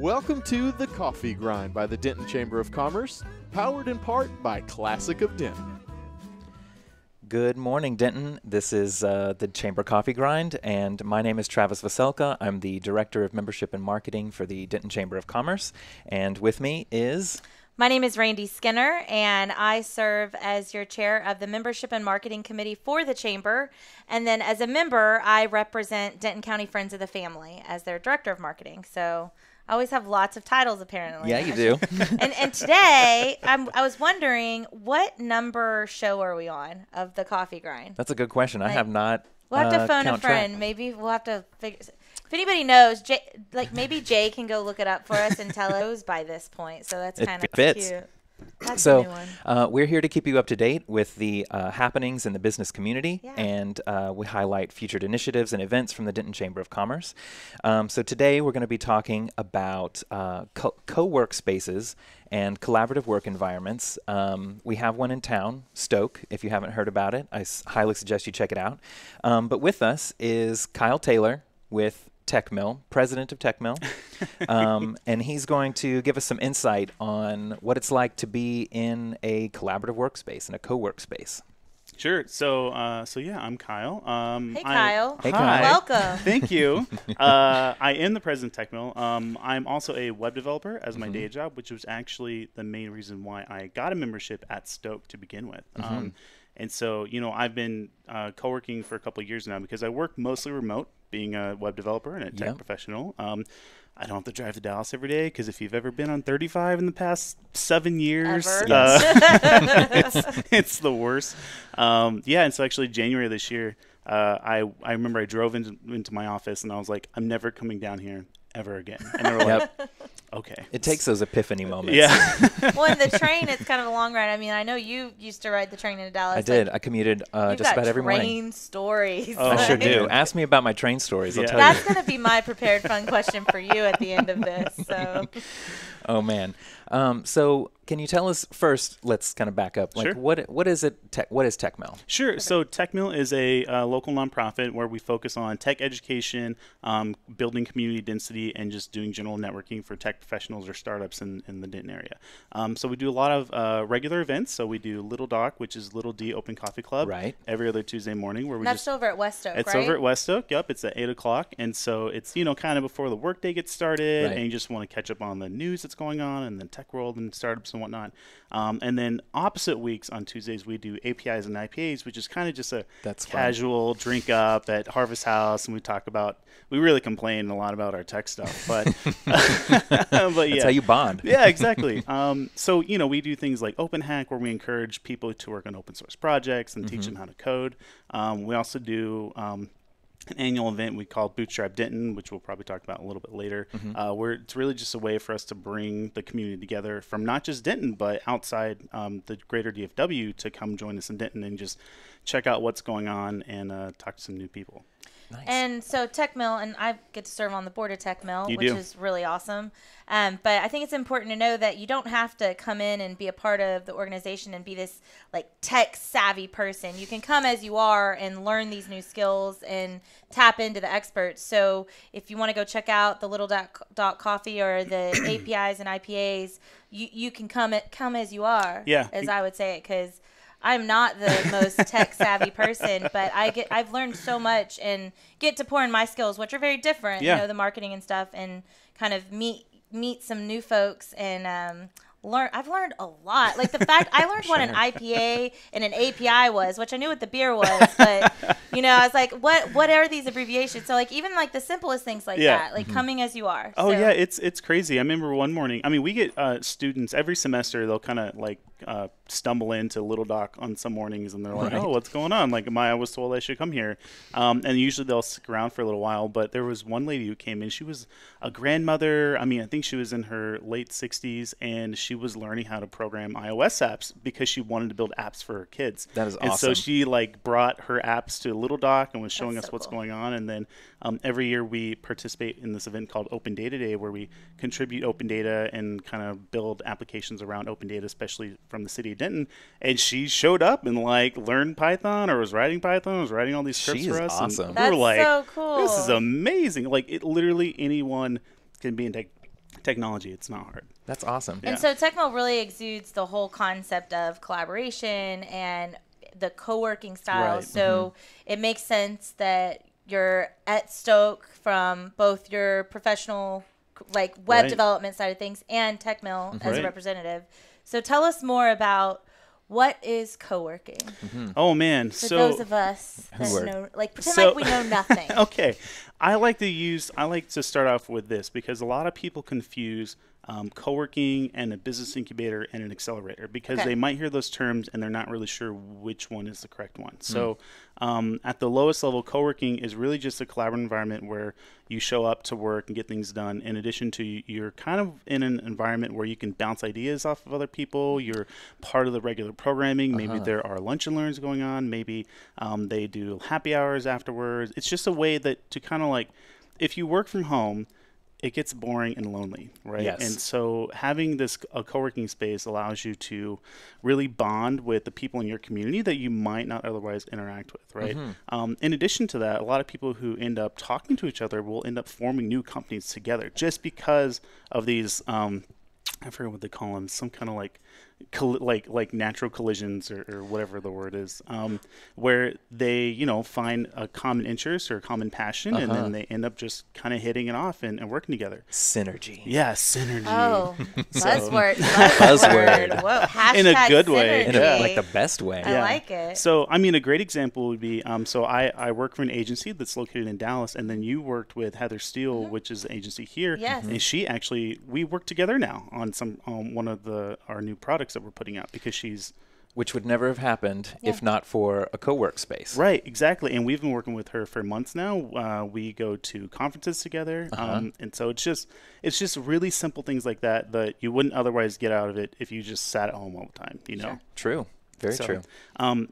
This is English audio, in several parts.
Welcome to The Coffee Grind by the Denton Chamber of Commerce, powered in part by Classic of Denton. Good morning, Denton. This is the Chamber Coffee Grind, and my name is Travis Vaselka. I'm the Director of Membership and Marketing for the Denton Chamber of Commerce, and with me is... My name is Randy Skinner, and I serve as your chair of the Membership and Marketing Committee for the Chamber. And then as a member, I represent Denton County Friends of the Family as their Director of Marketing. So I always have lots of titles, apparently. Yeah, you do. And today, I was wondering, what number show are we on of the Coffee Grind? That's a good question. I have not We'll have to phone a friend. Track. Maybe we'll have to figure... If anybody knows, maybe Jay can go look it up for us and tell us by this point. So that's kind of cute. That's a new one. We're here to keep you up to date with the happenings in the business community, Yeah. and we highlight featured initiatives and events from the Denton Chamber of Commerce. So today we're going to be talking about co-work spaces and collaborative work environments. We have one in town, Stoke. If you haven't heard about it, I highly suggest you check it out. But with us is Kyle Taylor with TechMill, president of TechMill, and he's going to give us some insight on what it's like to be in a collaborative workspace, in a co-work space. Sure. So yeah, I'm Kyle. Hey, Kyle. Hey, Hi. Kyle. Welcome. Thank you. I am the president of TechMill. I'm also a web developer as my day job, which was actually the main reason why I got a membership at Stoke to begin with. And so, I've been co-working for a couple of years now because I work mostly remote, being a web developer and a tech professional. I don't have to drive to Dallas every day because if you've ever been on 35 in the past 7 years, it's the worst. And so actually January of this year, I remember I drove into my office and I was like, I'm never coming down here ever again. And they were like, okay. It takes those epiphany moments. Yeah. Well, in the train, it's kind of a long ride. I mean, I know you used to ride the train into Dallas. I did. I commuted just about every morning. Train stories. Oh, I sure do. man. Ask me about my train stories. I'll tell That's you. going to be my prepared fun question for you at the end of this. So, Oh, man. So can you tell us first, let's kind of back up. Like, Sure. what is it? What is TechMill? Sure. So TechMill is a local nonprofit where we focus on tech education, building community density, and just doing general networking for tech professionals or startups in the Denton area. So we do a lot of regular events. So we do Little Doc, which is Little D Open Coffee Club, Right. every other Tuesday morning. Where we that's over at West Oak, It's right? over at West Oak. Yep, it's at 8 o'clock. And so it's, kind of before the workday gets started, Right. and you just want to catch up on the news that's going on in the tech world and startups and whatnot. And then opposite weeks on Tuesdays, we do APIs and IPAs, which is kind of just a That's fun. casual drink up at Harvest House. And we really complain a lot about our tech stuff. But, but That's yeah. how you bond. Yeah, exactly. So, we do things like Open Hack, where we encourage people to work on open source projects and teach them how to code. We also do an annual event we call Bootstrap Denton, which we'll probably talk about a little bit later, where it's really just a way for us to bring the community together from not just Denton, but outside the greater DFW to come join us in Denton and just check out what's going on and talk to some new people. Nice. And so TechMill, and I get to serve on the board of TechMill, You which do. is really awesome. But I think it's important to know that you don't have to come in and be a part of the organization and be this like tech savvy person. You can come as you are and learn these new skills and tap into the experts. So if you want to go check out the Little Dot Coffee or the APIs and IPAs, you can come as you are. Yeah. As I would say it, because I'm not the most tech savvy person, but I've learned so much and get to pour in my skills, which are very different, Yeah. the marketing and stuff, and kind of meet some new folks and learn. I've learned a lot. Like the fact I learned what an IPA and an API was, which I knew what the beer was, but I was like, what are these abbreviations? So like even like the simplest things like Yeah. that, like coming as you are. Oh So- yeah, it's crazy. I remember one morning. I mean, we get students every semester. They'll kind of like stumble into Little Doc on some mornings, and they're like, Right. "Oh, what's going on?" Like, I was told I should come here, and usually they'll stick around for a little while. But there was one lady who came in. She was a grandmother. I mean, I think she was in her late 60s, and she was learning how to program iOS apps because she wanted to build apps for her kids. That is And so awesome. she like brought her apps to Little Doc and was showing That's us so what's cool. going on. And then every year we participate in this event called Open Data Day, where we contribute open data and kind of build applications around open data, especially from the city of Denton. And she showed up and like learned Python, or was writing Python, was writing all these scripts She for is us. awesome. And we That's were like, so cool. this is amazing. Like, it literally anyone can be in technology. It's not hard. That's awesome. Yeah. And so TechMill really exudes the whole concept of collaboration and the co-working style. Right. So it makes sense that you're at Stoke from both your professional like web Right. development side of things and TechMill as a Right. representative. So tell us more about what is co-working Oh man, for so those of us that work. know, like pretend So- like we know nothing. okay, I like to start off with this because a lot of people confuse co-working and a business incubator and an accelerator because Okay. they might hear those terms and they're not really sure which one is the correct one. So at the lowest level, co-working is really just a collaborative environment where you show up to work and get things done. In addition to you're kind of in an environment where you can bounce ideas off of other people. You're part of the regular programming. Maybe there are lunch and learns going on. Maybe they do happy hours afterwards. It's just a way that to kind of like, if you work from home, it gets boring and lonely, right? Yes. And so having a co-working space allows you to really bond with the people in your community that you might not otherwise interact with, right? In addition to that, a lot of people who end up talking to each other will end up forming new companies together just because of these, I forget what they call them, some kind of like natural collisions or whatever the word is, where they find a common interest or a common passion, and then they end up just kind of hitting it off and working together. Synergy. Yeah, synergy. Oh, buzzword. Buzzword. Whoa, hashtag In a good way. In synergy. like the best way. I like it. So, I mean, a great example would be, so I work for an agency that's located in Dallas, and then you worked with Heather Steele, which is an agency here. Yes. And we work together now on one of our new products that we're putting out because she's Which would never have happened if not for a co-work space. right, exactly. And we've been working with her for months now. We go to conferences together, and so it's just really simple things like that you wouldn't otherwise get out of it if you just sat at home all the time. True. Very true.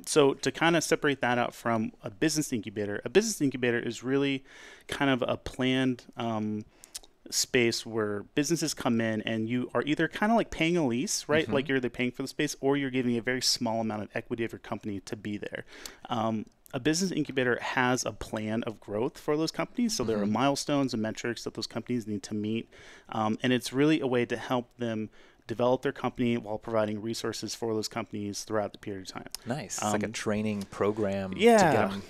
So to kind of separate that out from a business incubator is really kind of a planned space where businesses come in and you are either kind of like paying a lease, right? Like you're either paying for the space or you're giving a very small amount of equity of your company to be there. A business incubator has a plan of growth for those companies. So there are milestones and metrics that those companies need to meet. And it's really a way to help them develop their company while providing resources for those companies throughout the period of time. Nice. It's like a training program to yeah. get them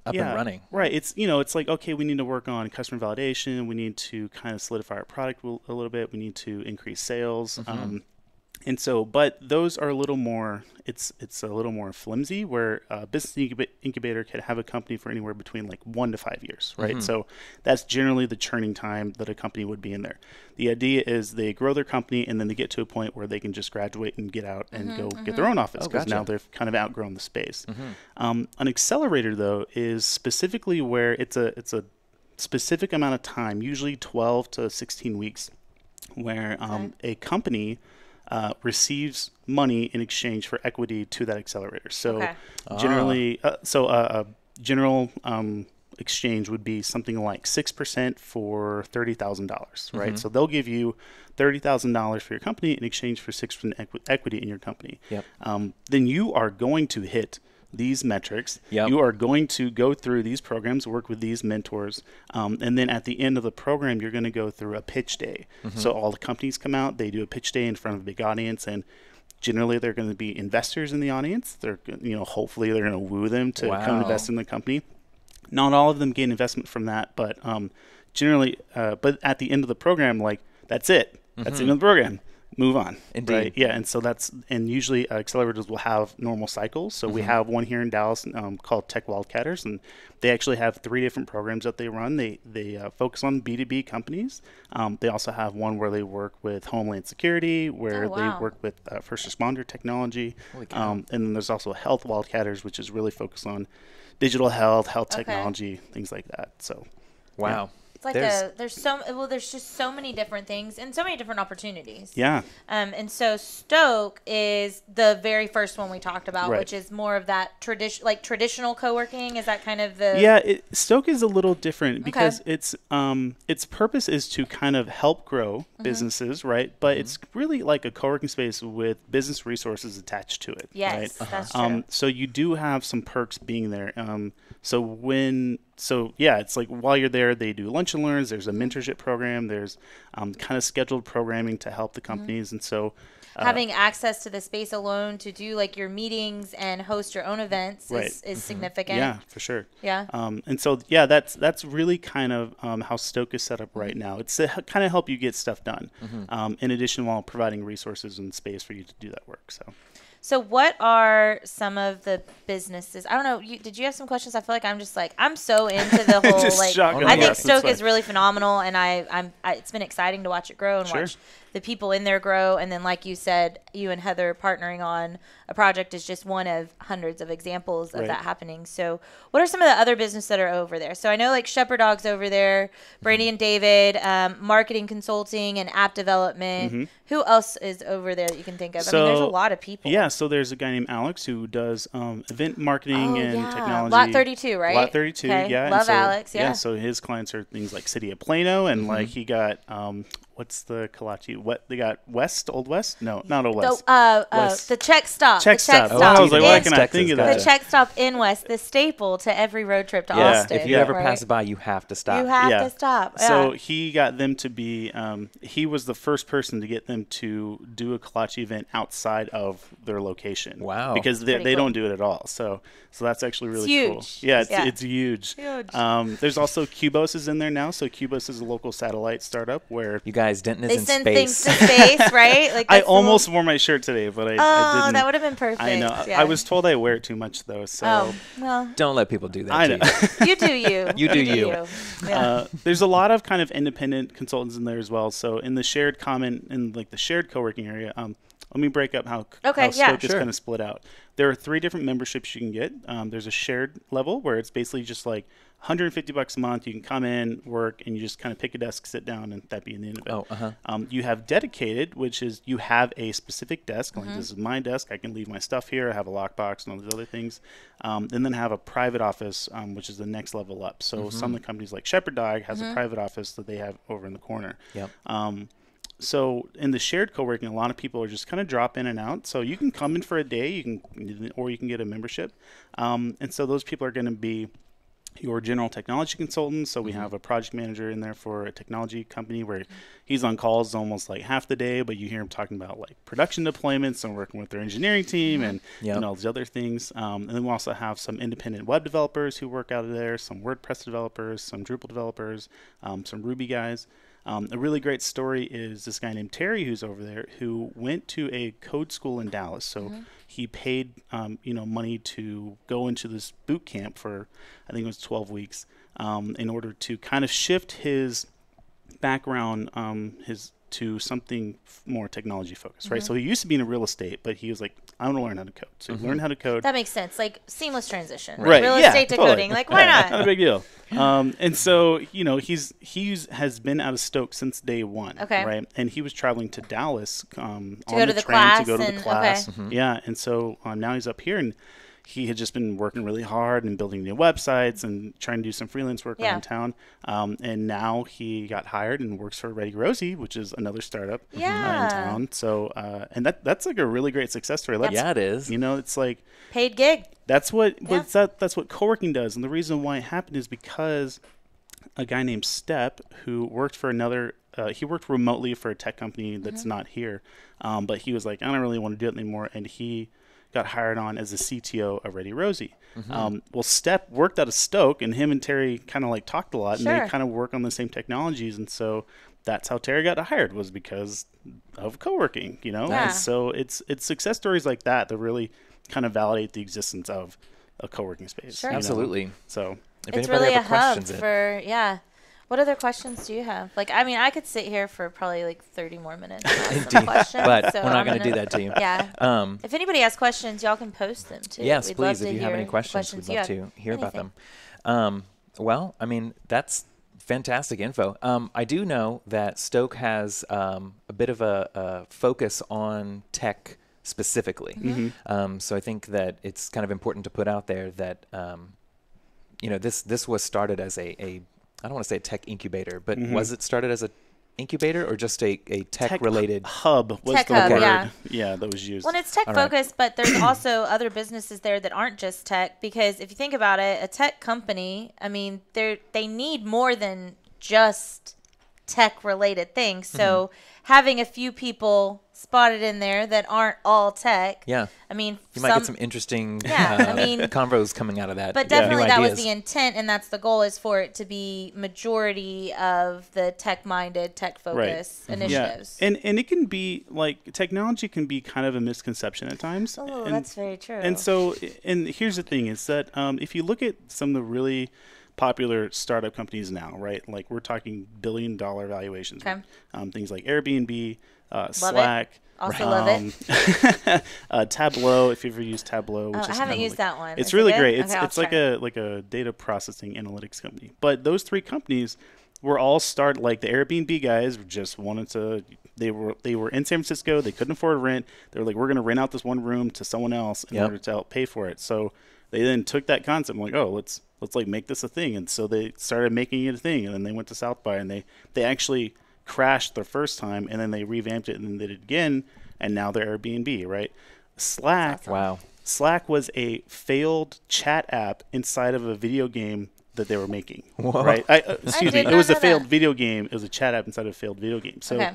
up and running. Right. It's like, okay, we need to work on customer validation. We need to kind of solidify our product a little bit. We need to increase sales. And so, but those are a little more, it's a little more flimsy, where a business incubator could have a company for anywhere between like 1 to 5 years, right? So that's generally the churning time that a company would be in there. The idea is they grow their company and then they get to a point where they can just graduate and get out and go get their own office because now they've kind of outgrown the space. An accelerator, though, is specifically where it's a specific amount of time, usually 12 to 16 weeks, where a company receives money in exchange for equity to that accelerator. So generally, a general exchange would be something like 6% for $30,000, right? So they'll give you $30,000 for your company in exchange for 6% equity in your company. Yep. Then you are going to hit these metrics. Yep. You are going to go through these programs, work with these mentors, and then at the end of the program, you're going to go through a pitch day. So all the companies come out, they do a pitch day in front of a big audience, and generally they're going to be investors in the audience. They're, hopefully they're going to woo them to come invest in the company. Not all of them gain investment from that, but generally, but at the end of the program, like that's it. That's the end of the program. Move on. Indeed. Right? Yeah, and usually accelerators will have normal cycles. So we have one here in Dallas called Tech Wildcatters, and they actually have 3 different programs that they run. They focus on B2B companies. They also have one where they work with Homeland Security, where they work with first responder technology. And then there's also Health Wildcatters, which is really focused on digital health technology, things like that. So, wow. It's like there's just so many different things and so many different opportunities. Yeah. And so Stoke is the very first one we talked about, Right. which is more of that traditional co-working. Is that kind of the Stoke is a little different because its purpose is to kind of help grow businesses, right? But it's really like a co-working space with business resources attached to it. Yes, right? that's true. So you do have some perks being there. So when So yeah, it's like while you're there, they do lunch and learns. There's a mentorship program. There's kind of scheduled programming to help the companies, and so having access to the space alone to do like your meetings and host your own events is significant. Yeah, for sure. Yeah. And so yeah, that's really kind of how Stoke is set up right now. It's to kind of help you get stuff done. In addition, while providing resources and space for you to do that work. So what are some of the businesses? I don't know. Did you have some questions? I feel like I'm just like, I'm so into the whole, like, I think Stoke is really phenomenal, and it's been exciting to watch it grow and watch the people in there grow. And then, like you said, you and Heather partnering on a project is just one of hundreds of examples of that happening. So what are some of the other businesses that are over there? So I know like Shepherd Dog's over there, Brandy and David, marketing consulting and app development. Who else is over there that you can think of? So, I mean, there's a lot of people. Yeah, so there's a guy named Alex who does event marketing and technology. Lot 32, right? Lot 32, yeah. Love Alex, yeah. So his clients are things like City of Plano, and like he got what's the Kalachi? What they got? Old West? No, not Old West. The Czech Stop. Czech Stop. I was like, why can I think of that? The Czech Stop in West, the staple to every road trip to Austin. If you ever pass by, you have to stop. You have to stop. So he got them to be. He was the first person to get them to do a Kalachi event outside of their location. Wow. Because they don't do it at all. So that's actually really cool. Huge. Yeah, it's huge. There's also Cubos is in there now. So Cubos is a local satellite startup where you guys, Denton is they in send space. things to space, right? Like I almost wore my shirt today, but I didn't. That would have been perfect. I know. Yeah. I was told I wear it too much though. So Don't let people do that. I know. You do you. You do you. Yeah. There's a lot of kind of independent consultants in there as well. So in the shared common, in like the shared co-working area, let me break up how Stoke is kind of split out. There are 3 different memberships you can get. There's a shared level where it's basically just like $150 a month. You can come in, work, and you just kind of pick a desk, sit down, and that be the end of it. You have dedicated, which is you have a specific desk. Like this is my desk. I can leave my stuff here. I have a lockbox and all these other things. And then have a private office, which is the next level up. So some of the companies like Shepherd Dog has a private office that they have over in the corner. Yep. So in the shared co-working, a lot of people are just kind of drop in and out. So you can come in for a day, or you can get a membership. And so those people are going to be your general technology consultants. So we have a project manager in there for a technology company where he's on calls almost like half the day, but you hear him talking about like production deployments and working with their engineering team and all these other things. And then we also have some independent web developers who work out of there, some WordPress developers, some Drupal developers, some Ruby guys. A really great story is this guy named Terry who's over there who went to a code school in Dallas. So he paid money to go into this boot camp for, I think it was 12 weeks, in order to kind of shift his background to something more technology focused, right? So he used to be in real estate, but he was like, I want to learn how to code. So he learned how to code. That makes sense. Like seamless transition. Right. Real estate to coding. Like why not? Not a big deal. And so, he has been out of Stoke since day one. Okay. Right. And he was traveling to Dallas on to go to the train class to go to the class. Okay. Yeah. And so now he's up here and he had just been working really hard and building new websites and trying to do some freelance work around town. And now he got hired and works for Ready Rosie, which is another startup in town. So, and that's like a really great success story. Yeah, it is. It's like paid gig. that's what that's what co-working does. And the reason why it happened is because a guy named Step who worked for he worked remotely for a tech company that's not here. But he was like, I don't really want to do it anymore. And he got hired on as the CTO of Ready Rosie. Well, Step worked out of Stoke, and him and Terry kind of like talked a lot, and they kind of work on the same technologies, and so that's how Terry got hired, was because of co-working. And so it's success stories like that that really kind of validate the existence of a co-working space. Sure. Absolutely. So if It's anybody really a ever hub questions it, for What other questions do you have? Like, I mean, I could sit here for probably like 30 more minutes and ask some questions. but so we're not going to do that to you. Yeah. If anybody has questions, y'all can post them too. Yes, We'd please. love If to you have any hear questions, we'd love to hear about Anything. them. Well, I mean, that's fantastic info. I do know that Stoke has a bit of a focus on tech specifically. So I think that it's kind of important to put out there that this was started as a I don't want to say a tech incubator, but was it started as a incubator or just a tech-related? hub was Tech the hub, word. yeah. That was used. Well, and it's tech All right. focused, but there's also other businesses there that aren't just tech. Because if you think about it, a tech company, I mean, they need more than just tech related things. So having a few people spotted in there that aren't all tech. Yeah. I mean, You might get some interesting Yeah, I mean- convos coming out of that. But new definitely that was ideas. the intent, and that's the goal, is for it to be majority of the tech-minded, tech-focused initiatives. Yeah, and it can be like technology can be kind of a misconception at times. Oh, and, that's very true. And so, and here's the thing: is that if you look at some of the really popular startup companies now, right? Like we're talking billion-dollar valuations. Okay. Things like Airbnb, Love Slack. it. Also love it. Tableau, if you've ever used Tableau, which Oh, is I haven't kinda used like- that one. It's Is it really good? great. Okay, I'll It's like try. a data processing analytics company. But those three companies were all like the Airbnb guys just wanted to. They were in San Francisco. They couldn't afford rent. They were like, we're going to rent out this one room to someone else in Yep. order to help pay for it. So they then took that concept and like, oh, let's like make this a thing. And so they started making it a thing. And then they went to South by and they actually crashed their first time, and then they revamped it and then did it again. And now they're Airbnb, right? Slack. Wow. Slack was a failed chat app inside of a video game that they were making. Whoa. Right? Excuse me. did It was not a know failed that. video game. It was a chat app inside of a failed video game. So Okay.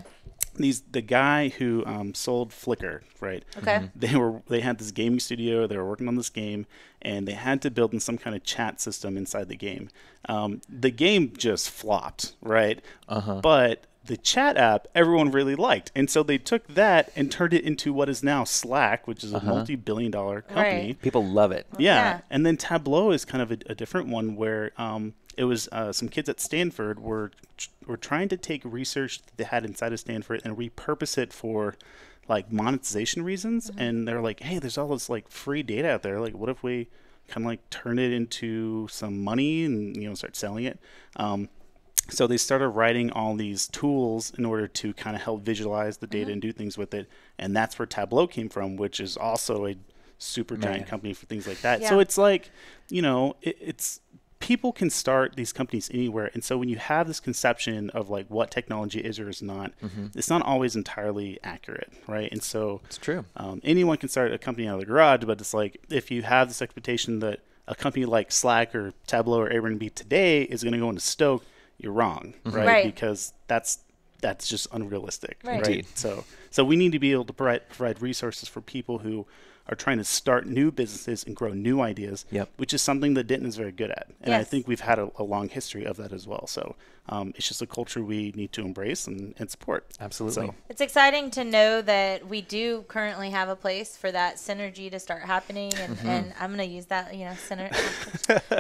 the guy who sold Flickr, right? Okay. They had this gaming studio. They were working on this game, and they had to build in some kind of chat system inside the game. The game just flopped, right? But the chat app everyone really liked, and so they took that and turned it into what is now Slack, which is a multi-billion-dollar company. Right. People love it. Yeah. Yeah. And then Tableau is kind of a different one where it was some kids at Stanford were trying to take research that they had inside of Stanford and repurpose it for like monetization reasons. And they're like, hey, there's all this like free data out there. Like, what if we kind of like turn it into some money and, start selling it? So they started writing all these tools in order to kind of help visualize the data and do things with it. And that's where Tableau came from, which is also a super giant company for things like that. So Yeah. it's like, it's people can start these companies anywhere. And so when you have this conception of like what technology is or is not, it's not always entirely accurate, right? And so It's true. anyone can start a company out of the garage, but it's like if you have this expectation that a company like Slack or Tableau or Airbnb today is going to go into Stoke, you're wrong, right? Right. Because that's just unrealistic, Right. right? Indeed. So we need to be able to provide resources for people who are trying to start new businesses and grow new ideas, Yep. which is something that Denton is very good at. And I Yes. think we've had a long history of that as well. So it's just a culture we need to embrace and support. Absolutely. So, It's exciting to know that we do currently have a place for that synergy to start happening, and I'm going to use that,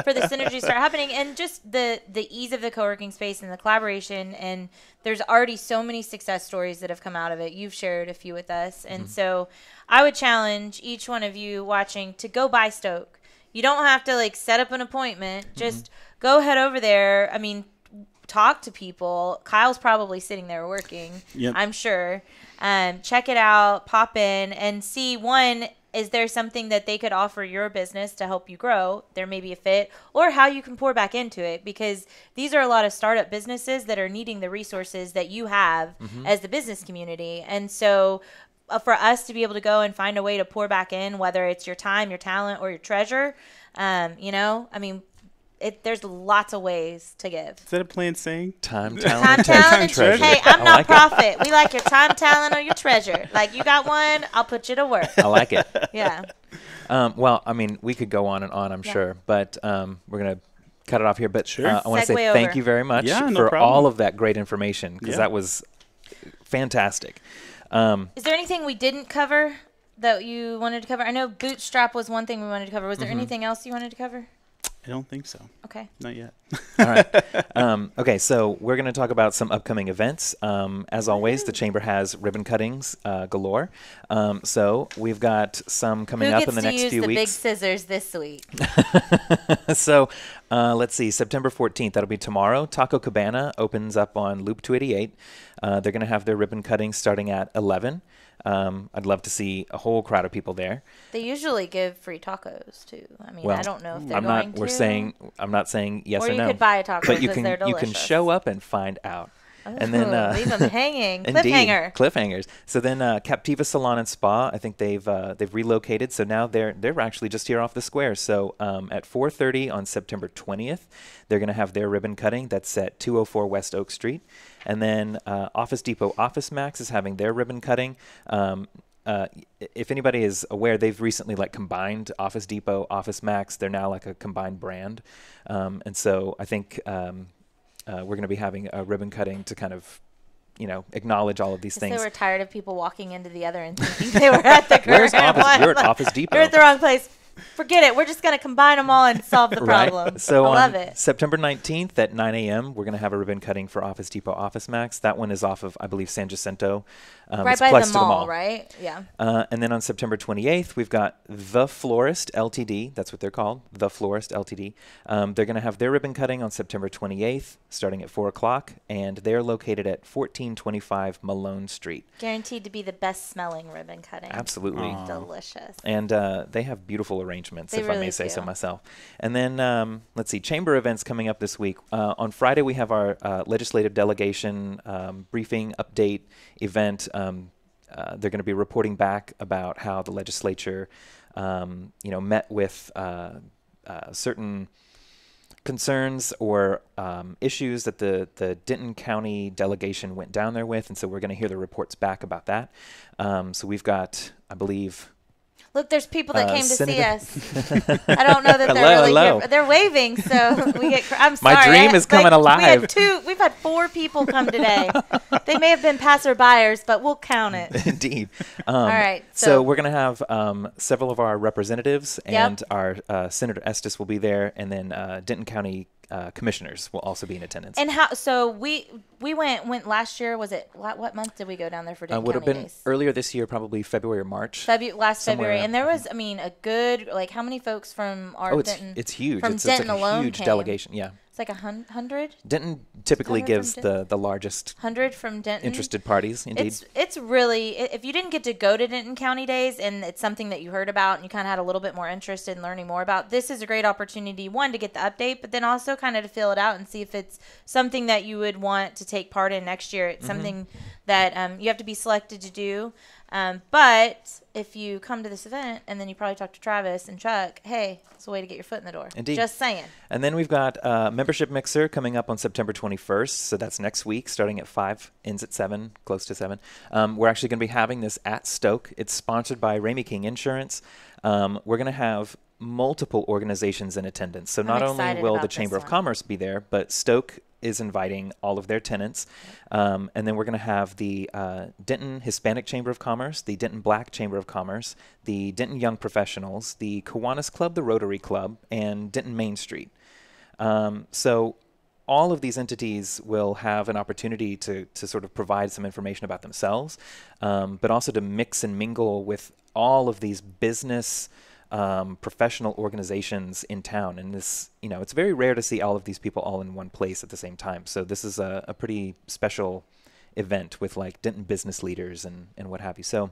for the synergy to start happening, and just the ease of the co-working space and the collaboration. And there's already so many success stories that have come out of it. You've shared a few with us, and so I would challenge each one of you watching to go by Stoke. You don't have to like set up an appointment. Just go head over there. I mean, talk to people. Kyle's probably sitting there working. Yep. I'm sure. Check it out, pop in and see, one, is there something that they could offer your business to help you grow? There may be a fit, or how you can pour back into it, because these are a lot of startup businesses that are needing the resources that you have as the business community. And so for us to be able to go and find a way to pour back in, whether it's your time, your talent, or your treasure, there's lots of ways to give. is that a plain saying? Time, Time, talent, talent, and treasure. Hey, I'm I not like it. profit. We like your time, talent, or your treasure. Like, you got one, I'll put you to work. I like it. Yeah. Well, I mean, we could go on and on, I'm Yeah. sure, but we're going to cut it off here. But Sure. I want to say Segue thank over. you very much Yeah, no for problem. all of that great information, because Yeah. that was fantastic. Is there anything we didn't cover that you wanted to cover? I know Bootstrap was one thing we wanted to cover. Was there anything else you wanted to cover? I don't think so. Okay. Not yet. All right. Okay, so we're going to talk about some upcoming events. As always, the Chamber has ribbon cuttings galore. So we've got some coming Who up gets in the to next use few the big weeks. scissors this week? So let's see, September 14th, that'll be tomorrow. Taco Cabana opens up on Loop 288. They're going to have their ribbon cutting starting at 11. I'd love to see a whole crowd of people there. They usually give free tacos too. I mean, Well, I don't know if they're I'm going not. to. We're saying. I'm not saying yes Or or you no. could buy a taco but you because can they're you can delicious. show up and find out. And then leave them hanging. Indeed, Cliffhanger. cliffhangers. So then Captiva Salon and Spa, I think they've relocated. So now they're actually just here off the square. So at 4:30 on September 20th, they're going to have their ribbon cutting. That's at 204 West Oak Street. And then Office Depot Office Max is having their ribbon cutting. If anybody is aware, they've recently combined Office Depot, Office Max. They're now like a combined brand. And so I think we're going to be having a ribbon cutting to kind of, acknowledge all of these things. They were tired of people walking into the other and thinking they were at the Where's current Office? one. You're at Office Depot. You're at the wrong place. Forget it. We're just going to combine them all and solve the problem. So I love on it. September 19th at 9 a.m., we're going to have a ribbon cutting for Office Depot Office Max. That one is off of, I believe, San Jacinto. Right it's by close the to mall, right? Yeah. And then on September 28th, we've got The Florist Ltd. That's what they're called, The Florist Ltd. They're going to have their ribbon cutting on September 28th, starting at 4 o'clock, and they're located at 1425 Malone Street. Guaranteed to be the best smelling ribbon cutting. Absolutely. Delicious. And they have beautiful arrangements, They if I may really say so do. myself. And then, let's see, chamber events coming up this week. On Friday, we have our legislative delegation briefing update event. They're going to be reporting back about how the legislature, met with certain concerns or issues that the Denton County delegation went down there with. And so we're going to hear the reports back about that. So we've got, I believe... Look, there's people that came to Senator- see us. I don't know that they're Hello, really hello. here. They're waving, so we get. I'm My sorry. dream is coming alive. We've had 4 people come today. They may have been passerbyers, but we'll count it. Indeed. All right. So we're going to have several of our representatives, Yep. and our Senator Estes will be there, and then Denton County commissioners will also be in attendance. And how? So we went last year. Was it what month did we go down there for Denton Would have County been Days? earlier this year, probably February or March. Last somewhere. February, and there was, a good how many folks from our Oh, Denton? it's huge. From It's Denton like a alone huge came. delegation. Yeah. It's like 100. Denton typically 100 gives from the largest 100 from Denton. interested parties. Indeed. It's really, if you didn't get to go to Denton County Days and it's something that you heard about and you kind of had a little bit more interest in learning more about, this is a great opportunity, one, to get the update, but then also kind of to fill it out and see if it's something that you would want to take part in next year. It's something that you have to be selected to do. But if you come to this event and then you probably talk to Travis and Chuck, hey, it's a way to get your foot in the door. Indeed. Just saying. And then we've got Membership Mixer coming up on September 21st. So that's next week, starting at 5, ends at 7, close to 7. We're actually going to be having this at Stoke. It's sponsored by Ramey King Insurance. We're going to have multiple organizations in attendance. So not only excited will about the this Chamber of one. Commerce be there, but Stoke is inviting all of their tenants. And then we're going to have the Denton Hispanic Chamber of Commerce, the Denton Black Chamber of Commerce, the Denton Young Professionals, the Kiwanis Club, the Rotary Club, and Denton Main Street. So all of these entities will have an opportunity to sort of provide some information about themselves, but also to mix and mingle with all of these business professional organizations in town. And this, it's very rare to see all of these people all in one place at the same time. So this is a pretty special event with Denton business leaders and what have you. So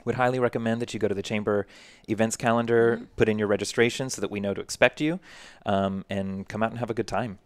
would highly recommend that you go to the Chamber events calendar, put in your registration so that we know to expect you, and come out and have a good time.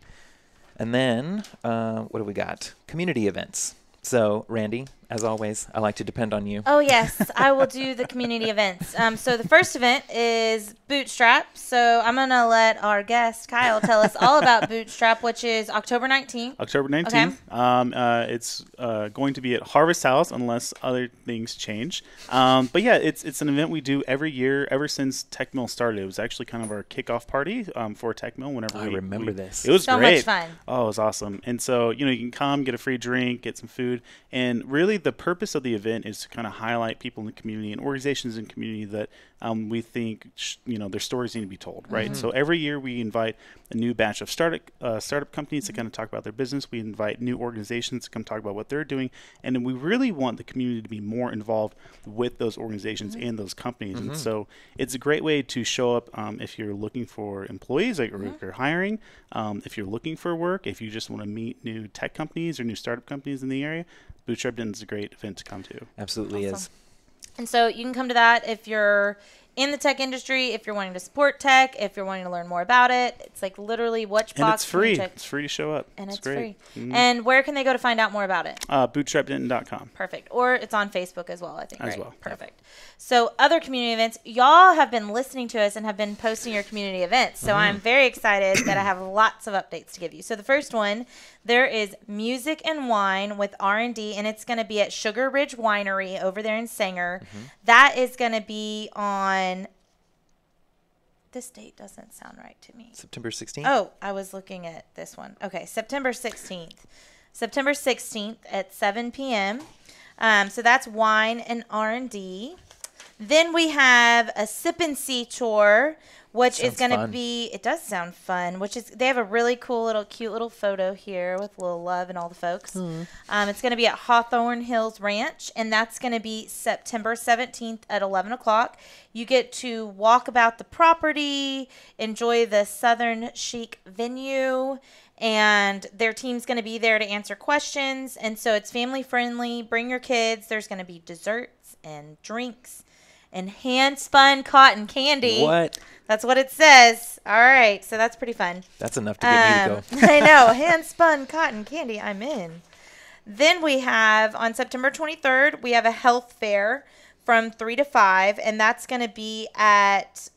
And then, what do we got? Community events. So, Randy, as always, I like to depend on you. Oh, yes. I will do the community events. So the first event is Bootstrap. So I'm going to let our guest, Kyle, tell us all about Bootstrap, which is October 19th. October 19th. It's going to be at Harvest House unless other things change. But yeah, it's an event we do every year ever since Tech Mill started. It was actually kind of our kickoff party for Tech Mill. Whenever I remember this. It was so great. much fun. Oh, it was awesome. And so, you can come, get a free drink, get some food. And really the purpose of the event is to kind of highlight people in the community and organizations in the community that we think, their stories need to be told, right? So every year we invite a new batch of startup companies to kind of talk about their business. We invite new organizations to come talk about what they're doing. And then we really want the community to be more involved with those organizations and those companies. And so it's a great way to show up if you're looking for employees, or if you're hiring, if you're looking for work, if you just want to meet new tech companies or new startup companies in the area. Bootstrap Denton is a great event to come to. Absolutely Awesome. is. And so you can come to that if you're in the tech industry, if you're wanting to support tech, if you're wanting to learn more about it. It's like literally which box. And it's free. Can you check. It's free to show up. And it's great. free. And where can they go to find out more about it? Bootstrapdenton.com. Perfect. Or it's on Facebook as well, I think. As right? well. Perfect. So other community events, y'all have been listening to us and have been posting your community events. So I'm very excited that I have lots of updates to give you. So the first one, there is Music and Wine with R&D, and it's going to be at Sugar Ridge Winery over there in Sanger. That is going to be on... This date doesn't sound right to me. September 16th? Oh, I was looking at this one. Okay, September 16th. September 16th at 7 p.m. So that's wine and R&D. Then we have a Sip and See tour, which is going to be, it does sound fun, which is, they have a really cool little, cute little photo here with a little love and all the folks. It's going to be at Hawthorne Hills Ranch, and that's going to be September 17th at 11 o'clock. You get to walk about the property, enjoy the Southern chic venue, and their team's going to be there to answer questions. And so it's family friendly. Bring your kids. There's going to be desserts and drinks and hand-spun cotton candy. What? That's what it says. All right, so that's pretty fun. That's enough to get me to go. I know. Hand-spun cotton candy. I'm in. Then we have, on September 23rd, we have a health fair from 3 to 5, and that's going to be at...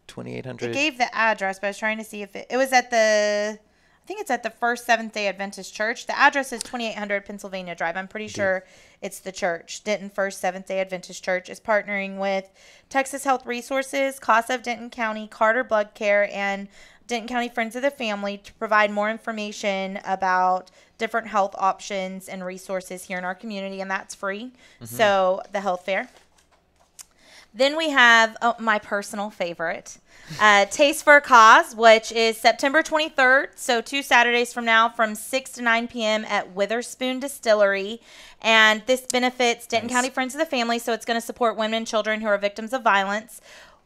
2800. It gave the address, but I was trying to see if it was at the... I think it's at the First Seventh-day Adventist Church. The address is 2800 Pennsylvania Drive. I'm pretty sure it's the church. Denton First Seventh-day Adventist Church is partnering with Texas Health Resources, CASA of Denton County, Carter Blood Care, and Denton County Friends of the Family to provide more information about different health options and resources here in our community, and that's free. So the health fair. Then we have my personal favorite, Taste for a Cause, which is September 23rd, so 2 Saturdays from now from 6 to 9 p.m. at Witherspoon Distillery. And this benefits Denton County Friends of the Family, so it's going to support women and children who are victims of violence.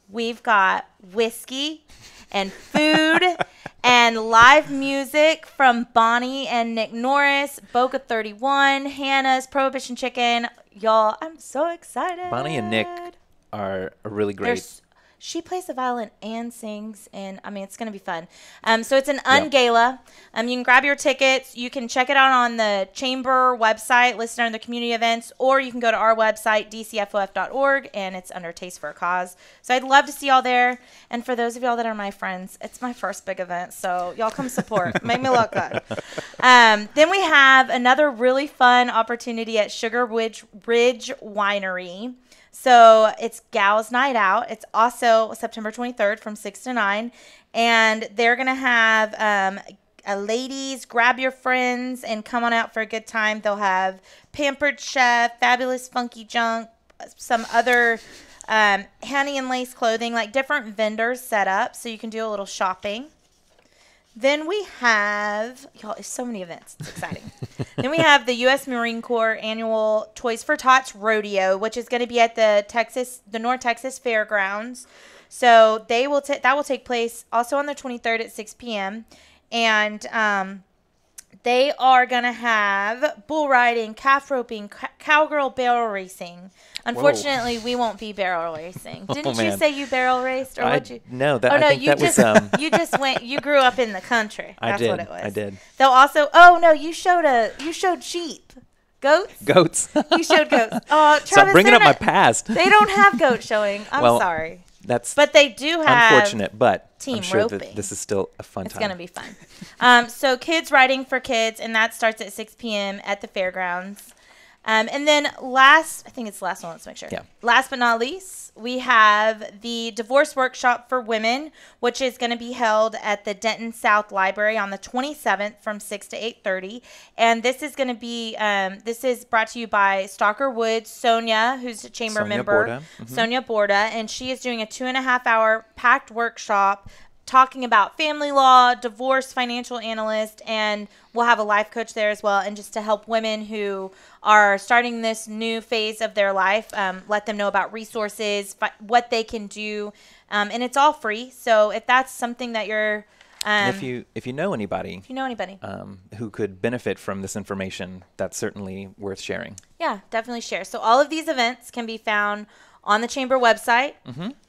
We've got whiskey and food and live music from Bonnie and Nick Norris, Boca 31, Hannah's Prohibition Chicken. Y'all, I'm so excited. Bonnie and Nick are really great. She plays the violin and sings, and I mean, it's going to be fun. So it's an ungala. You can grab your tickets. You can check it out on the chamber website listed under the community events, or you can go to our website, dcfof.org, and it's under Taste for a Cause. So I'd love to see y'all there. And for those of y'all that are my friends, it's my first big event, so y'all come support. Make me look good. Then we have another really fun opportunity at Sugar Ridge Winery. So it's Gals Night Out. It's also September 23rd from 6 to 9. And they're going to have ladies, grab your friends, and come on out for a good time. They'll have Pampered Chef, Fabulous Funky Junk, some other honey and lace clothing, like different vendors set up so you can do a little shopping. Then we have, y'all, it's so many events. It's exciting. Then we have the U.S. Marine Corps annual Toys for Tots Rodeo, which is going to be at the North Texas Fairgrounds. So that will take place also on the 23rd at 6 p.m. And they are going to have bull riding, calf roping, cowgirl barrel racing. Unfortunately, we won't be barrel racing. Didn't you say you barrel raced, or what you? No, You just went. You grew up in the country. That's what it was. I did. They'll also. Oh no, you showed sheep, goats. Goats. You showed goats. Oh, Travis, Stop bringing up my past. They don't have goat showing. I'm sorry. But they do have. Unfortunate, but team I'm sure roping. that this is still a fun time. It's going to be fun. So Kids Riding for Kids, and that starts at 6 p.m. at the fairgrounds. And then I think it's the last one. Let's make sure. Yeah. Last but not least, we have the Divorce Workshop for Women, which is going to be held at the Denton South Library on the 27th from 6 to 8:30. And this is going to be, this is brought to you by Stalker Woods, Sonia, who's a chamber member. Borda. Mm-hmm. Sonia Borda. And she is doing a 2.5-hour packed workshop talking about family law, divorce, financial analyst, and we'll have a life coach there as well. And just to help women who are starting this new phase of their life, let them know about resources, what they can do. And it's all free. So if that's something that you're... if you know anybody who could benefit from this information, that's certainly worth sharing. Yeah, definitely share. So all of these events can be found on the chamber website,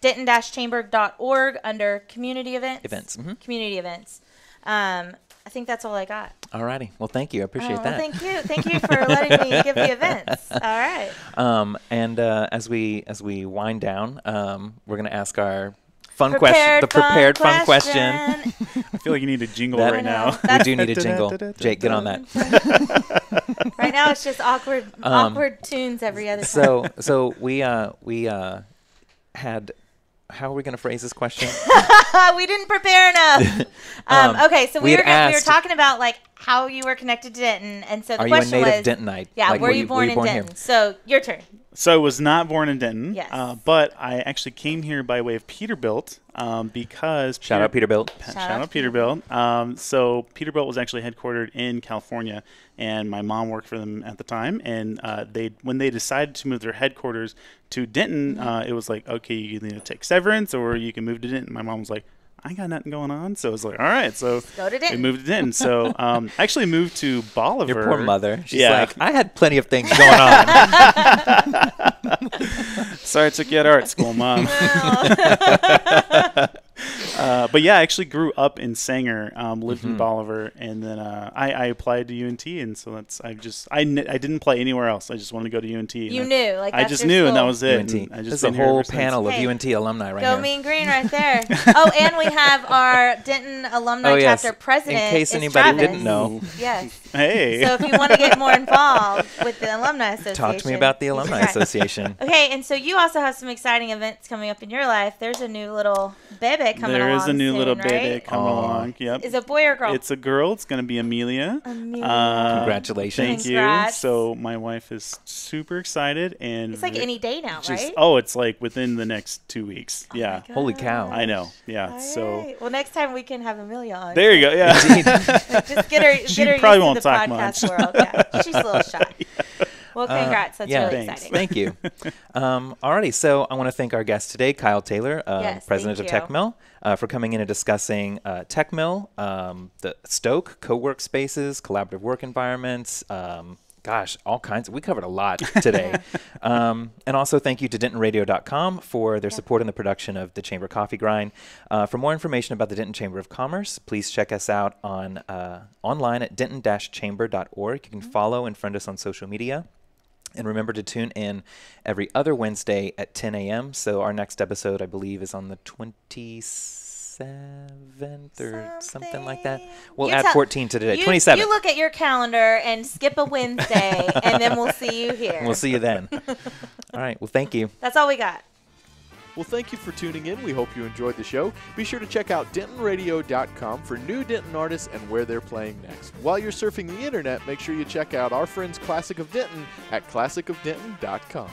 denton-chamber.org, under community events. Community events. I think that's all I got. Alrighty. Well, thank you. I appreciate that. Thank you. Thank you for letting me give the events. All right. And as we wind down, we're going to ask our fun question. The prepared fun question. I feel like you need a jingle That- right now. We do need a jingle. Jake, get on that. Right now, it's just awkward tunes every other time. So we had. How are we going to phrase this question? We didn't prepare enough. Okay, so we were talking about like how you were connected to Denton, and so the question was, are you a native Dentonite? Yeah, like, were you born in Denton? Here? So your turn. So I was not born in Denton, Yes. but I actually came here by way of Peterbilt because Shout out Peterbilt. Shout out Peterbilt. So Peterbilt was actually headquartered in California, and my mom worked for them at the time. And when they decided to move their headquarters to Denton, it was like, okay, you either need to take severance or you can move to Denton. My mom was like, I ain't got nothing going on. So I was like, all right. So Go to Denton. we moved to Denton. So I actually moved to Bolivar. Your poor mother. She's Yeah. like, I had plenty of things going on. Sorry I took you out of art school, Mom. But yeah, I actually grew up in Sanger, lived in Bolivar, and then I applied to UNT, and so I didn't play anywhere else. I just wanted to go to UNT. You knew, like I that's just your knew, and that school. was it. UNT. And I just There's a been here whole ever since. panel of Hey. UNT alumni right Go here. Mean Green right there. Oh, and we have our Denton alumni yes. chapter president. In case is anybody Travis. didn't know. Yes. Hey. So if you want to get more involved with the alumni association, Talk to me about the you alumni can. association. Okay, and so you also have some exciting events coming up in your life. There's a new little bebe coming along. There is a new soon, little right? baby coming along. Yep. Is it a boy or girl? It's a girl. It's going to be Amelia. Congratulations. Thank Congrats. you. So my wife is super excited, and It's like any day now, right? Oh, it's like within the next 2 weeks. Yeah. Holy cow. I know. Yeah. All So right. Well, next time we can have Amelia on. there you go. Yeah. Just get her. She get her probably used won't to the talk podcast much. world. Yeah, she's a little shy. Well, congrats. That's yeah, really thanks. exciting. Thank you. Alrighty, so I want to thank our guest today, Kyle Taylor, Yes, president of thank you. TechMill, for coming in and discussing TechMill, the Stoke, co-work spaces, collaborative work environments, all kinds. We covered a lot today. And also thank you to DentonRadio.com for their support in the production of the Chamber Coffee Grind. For more information about the Denton Chamber of Commerce, please check us out on online at denton-chamber.org. You can follow and friend us on social media. And remember to tune in every other Wednesday at 10 a.m. So our next episode, I believe, is on the 27th or something like that. We'll You add tell- 14 to today. You 27th. You look at your calendar and skip a Wednesday, and then we'll see you here. We'll see you then. All right. Well, thank you. That's all we got. Well, thank you for tuning in. We hope you enjoyed the show. Be sure to check out DentonRadio.com for new Denton artists and where they're playing next. While you're surfing the internet, make sure you check out our friends Classic of Denton at ClassicofDenton.com.